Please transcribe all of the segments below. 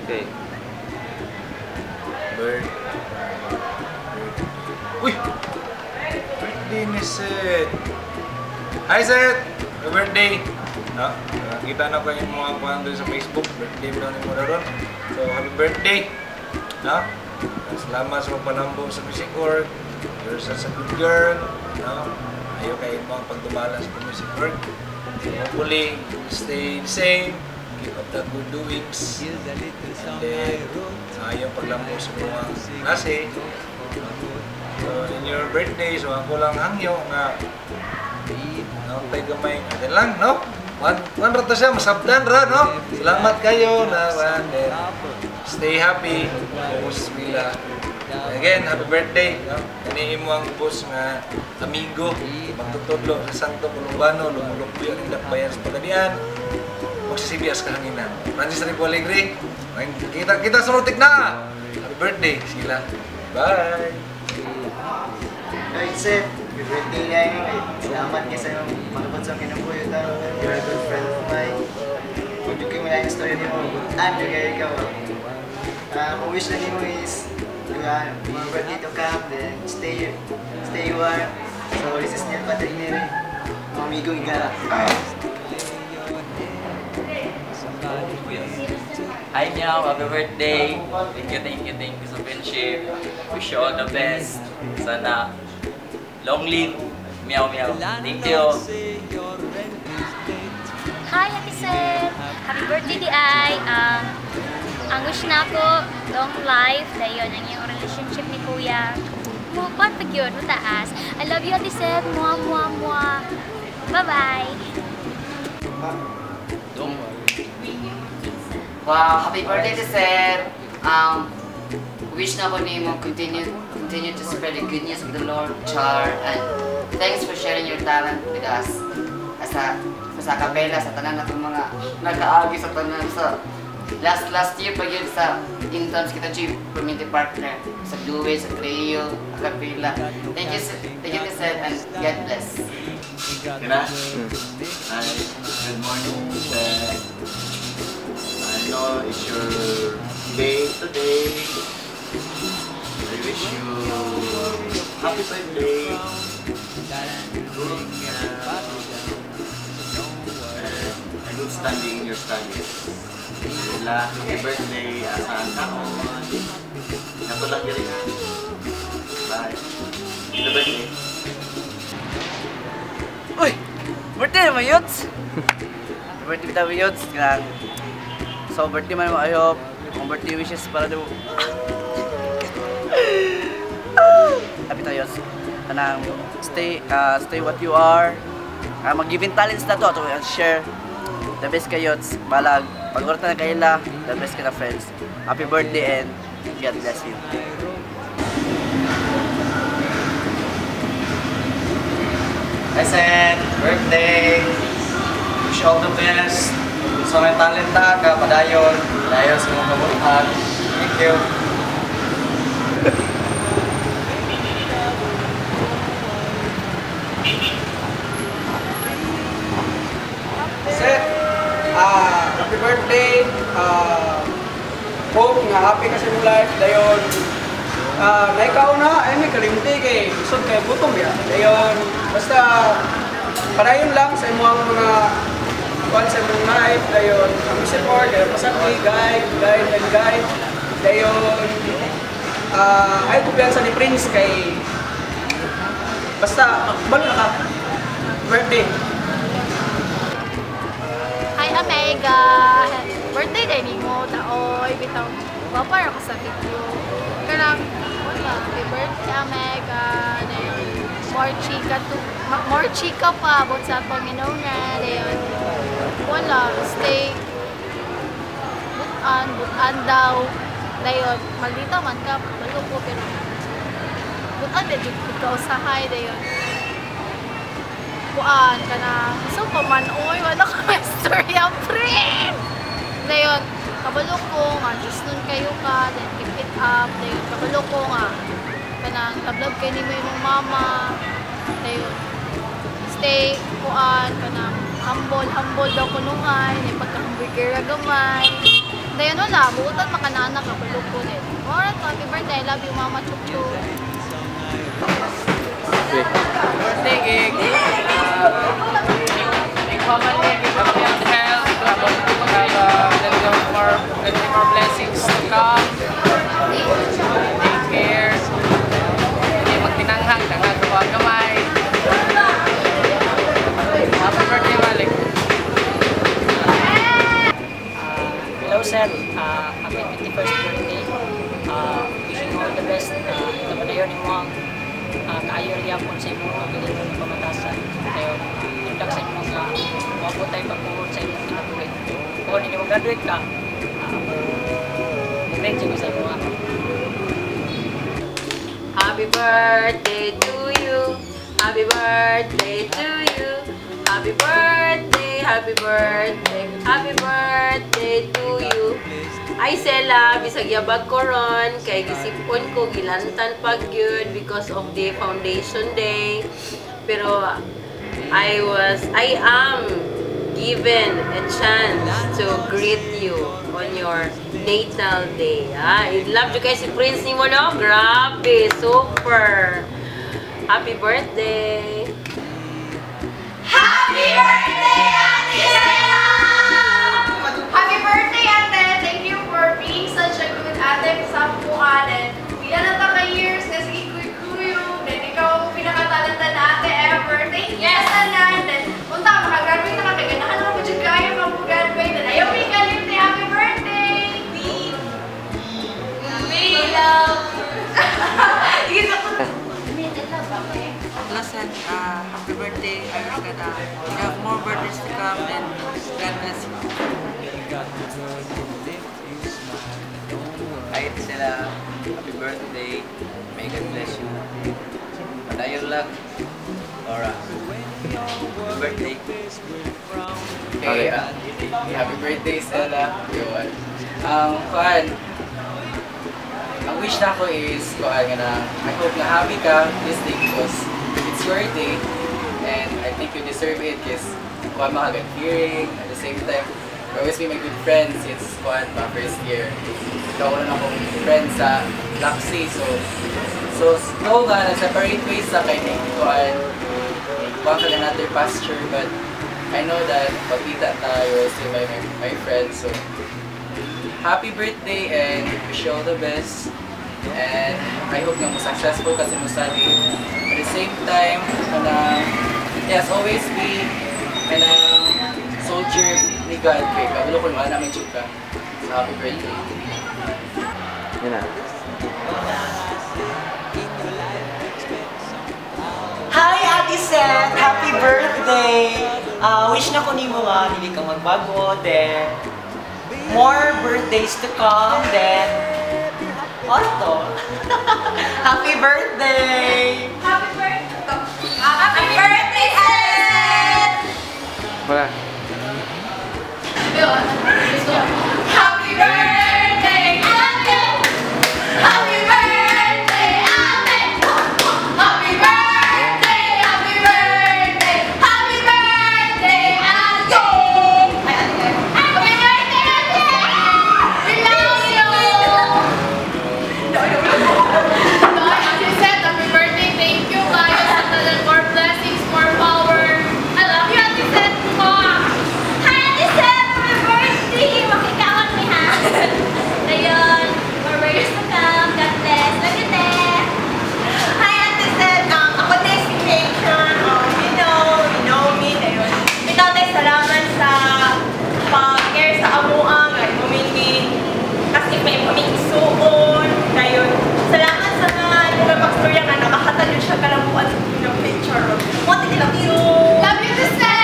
Okay. Uy! Birthday ni Seth! Hi Seth! Happy birthday! No? Nakita na ko yung mga kuhan doon sa Facebook. Birthday mo na mo ron. So, happy birthday! No? Salamat sa pagpanambong sa music work. You're such a good girl. No? Ayaw kayo mga pagdumala sa music work. So, hopefully, stay the same. Keep up the good doings. And then, ayaw paglambong sa mga nasi. So, in your birthday, so ako lang hangyo na tayo gamay. Ayan lang, no? One rata siya, masabdan ra, no? Salamat kayo na stay happy. Boss Mila. Again, happy birthday. No? Kanihin mo ang boss nga amigo. Magtutudlo sa Santo Columbano. Lumulukyo ang dakbayan sa Pagadian. Magsisibias kahanginan. Francis Ripo Alegre. Kita sunutik na! Happy birthday, sila. Bye! Hey Seth, happy birthday nga yun. Salamat ka sa malabot sa kinabuyo ta. You're a good friend of mine. Kung yung mo na yung story mo, Andrew kayo ikaw. Kung wish na mo is, my birthday to come, then stay warm. So this is Neil Patrick Neri, amigong Igara. Hi Meow, happy birthday! Thank you sa friendship. Wish you all the best. Sana long live Meow Meow. Thank you. Hi, Happy Seth! Happy birthday di ay! Ang wish na ko, long life, dayon ang iyong relationship ni Kuya. Mupan pag yun, mataas. I love you, Happy Seth! Mwah, mwah, mwah! Bye-bye! Wow, happy birthday to Seth. Wish na ko ni mo continue to spread the good news of the Lord, Char, and thanks for sharing your talent with us. Sa kapela, sa tanan natong mga nakaagi sa tanan sa last year pag yun sa interns kita chief community partner sa duet, sa trio, sa kapela. Thank you to Seth and God bless. Hi, good morning, Seth. I know it's your day today. I wish you happy birthday. And good standing in your studies. Happy birthday, asahan taon. Natulog yun rin. Bye. Happy birthday. Uy! Birthday naman yuts! Birthday kita yuts! So, birthday man mo, I hope. Kung birthday wishes para daw. Happy tayo. Tanang, stay what you are. Mag-giving talents na to. Share. The best kayo. Balag. Pag-urta na kayo la. The best ka na friends. Happy birthday and God bless you. Hi Seth! Birthday! Wish all the best! So may talenta ka, padayon sa mga kabutan. Thank you! Seth, happy birthday! Hope nga happy ka sa iyong life. Dayon, naikaw na, ay may kalimti kay isod kay gutom ya. Dayon, basta padayon lang sa imong mga sa imong life. Dayon, ang support, dayon pasaki, guide. Dayon, ay kumpiyansa ni Prince kay basta, balo na ka. Birthday! Hi, Omega! Birthday day ni mo, taoy, bitaw. Wapar ako sa video. Kanang, wala, happy birthday, Omega. Dayon, more chika pa, about sa Panginoon. Dayon, wala, stay butan daw. Dayon, maldita man ka, balo po, pero butan, medyo kausahay, dayon. Kuan ka na, so pa man, oy, wala ka may storya, friend! Dayon, kabalo ko nga, just nun kayo ka, then keep it up, dayon, kabalo ko nga, kanang tablog kayo ni mo yung mama, dayon, stay, kuan, kanang humble daw ko nungay, may pagka-hamburger gamay, Dayon wala, buutan makanana ka, bulog ko din. Alright, happy birthday, I love you, Mama Chuchu. Birthday cake. Nagpamali, happy and health. Plenty more blessings to come. Take care. Hindi magtinanghang, nangagawa kamay. Happy birthday, Malik. Hello sir, happy 51st birthday. Wishing you all the best. Ito pa dayon mo ang kaayo yapon sa imong pagdilong ng pamatasan. Kaya tundak sa imong mabot tayo pagpuhod sa imong kinabuhi. Kung hindi mo graduate ka, mag-graduate ko sa imong. Happy birthday to you. Happy birthday to you. Happy birthday, happy birthday, happy birthday to you. Ay Sela, bisag yabag ko ron, kay gisipon ko gilantan pag yun because of the foundation day. Pero I am given a chance to greet you on your natal day. I love you guys si Prince ni mo, no? Grabe, super. Happy birthday. Happy birthday, Ate Stella! Happy birthday, Ate! Thank you for being such a good ate sa bukanan. Bila na ta ka-years na sige kuy-kuyo. Then ikaw ang pinakatalanta na ate ever. Thank you sa natin. Punta, makagraduate na ka. Kaganahan naman mo dyan kaya mag-graduate. And ayaw may galit. Happy birthday! We love you. Blessed, happy birthday. I wish that you have more birthdays to come and God bless you. Kahit sila, happy birthday. May God bless you. Padayon lang. Laura, happy birthday. Okay, happy birthday, Stella. Yun. Kuan, ang wish na ko is, kuan nga na, I hope na happy ka this day because it's your day and I think you deserve it because kuan makagat hearing at the same time you always be my good friend since kuan my first year. Ikaw na akong friend sa Laxi, so no nga na-separate ways sa kay kuan ka another pasture, but I know that pagkita tayo still my friend, so happy birthday and wish you all the best. And I hope na mo successful kasi mo study. At the same time, yes, always be soldier ni God. Kaya kagulo ko yung namin chuka. So happy birthday. Yun na. Hi Ate Seth! Happy birthday! Wish na ko ni mo nga, hindi ka magbago, then more birthdays to come, then Otto! Happy birthday! Happy birthday! Happy birthday, Seth! Wala. Happy birthday, Ate! Happy birthday, Ate! Happy birthday! Happy birthday! Happy birthday, Ate! Happy birthday, Ate! We love you! Ate Seth, happy birthday! Thank you, guys. More blessings, more power. I love you, Ate Seth. Hi, Ate Seth! Happy birthday! Makikawan mo, ha? Ayun, more years to come. God bless. Love you, Te. Hi Ate Seth! Ako tayo si Nation. You know me. Ayun. Ikaw tayo salamat sa pag-care sa amuang. Ay, humingin. Kasi may pamingsuon. Ayun. Salamat sa mga nagpapakstorya nga nakahatalo siya kalamuan sa ng picture. What did you love you? Love you, Ate Seth!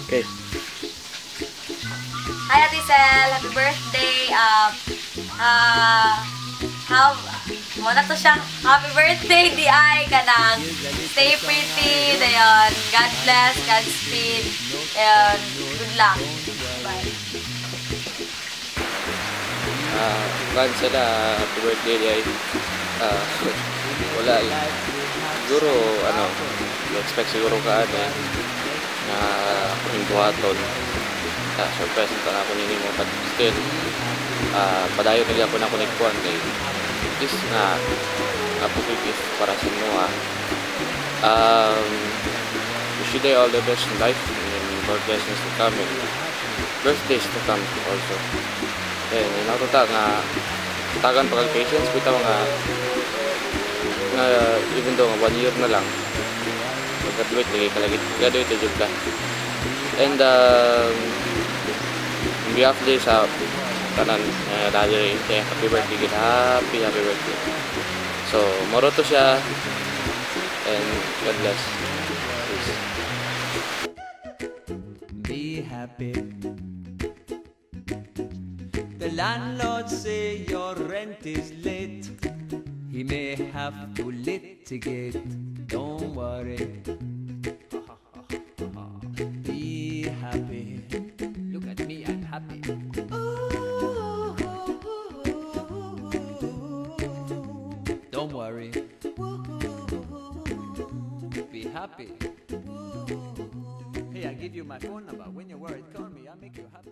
Okay. Hi Ate Sel, happy birthday. Mo na to siya. Happy birthday, DI ka nang. Stay pretty, dayon. God bless, Godspeed. And good luck. Bye. Kan sila, happy birthday ay wala siguro expect siguro ka na akong buhaton. Surprise na ako nini mo, but still padayon lagi ako na kunikkuan kay this na opportunities para sa mga wish you all the best in life and more blessings to come and birthdays to come also. Then nakita nga tagan pag patience bitaw nga even though 1 year na lang mag-graduate lagi ka lagi graduate jud ka. And on behalf day sa tanan dali happy birthday gid, happy birthday. So moro to siya and God bless. Peace. Be happy. The landlord say your rent is late. He may have to litigate. Don't worry. Be happy. Look at me, I'm happy. Don't worry. Be happy. Hey, I give you my phone number. When you're worried, call me. I'll make you happy.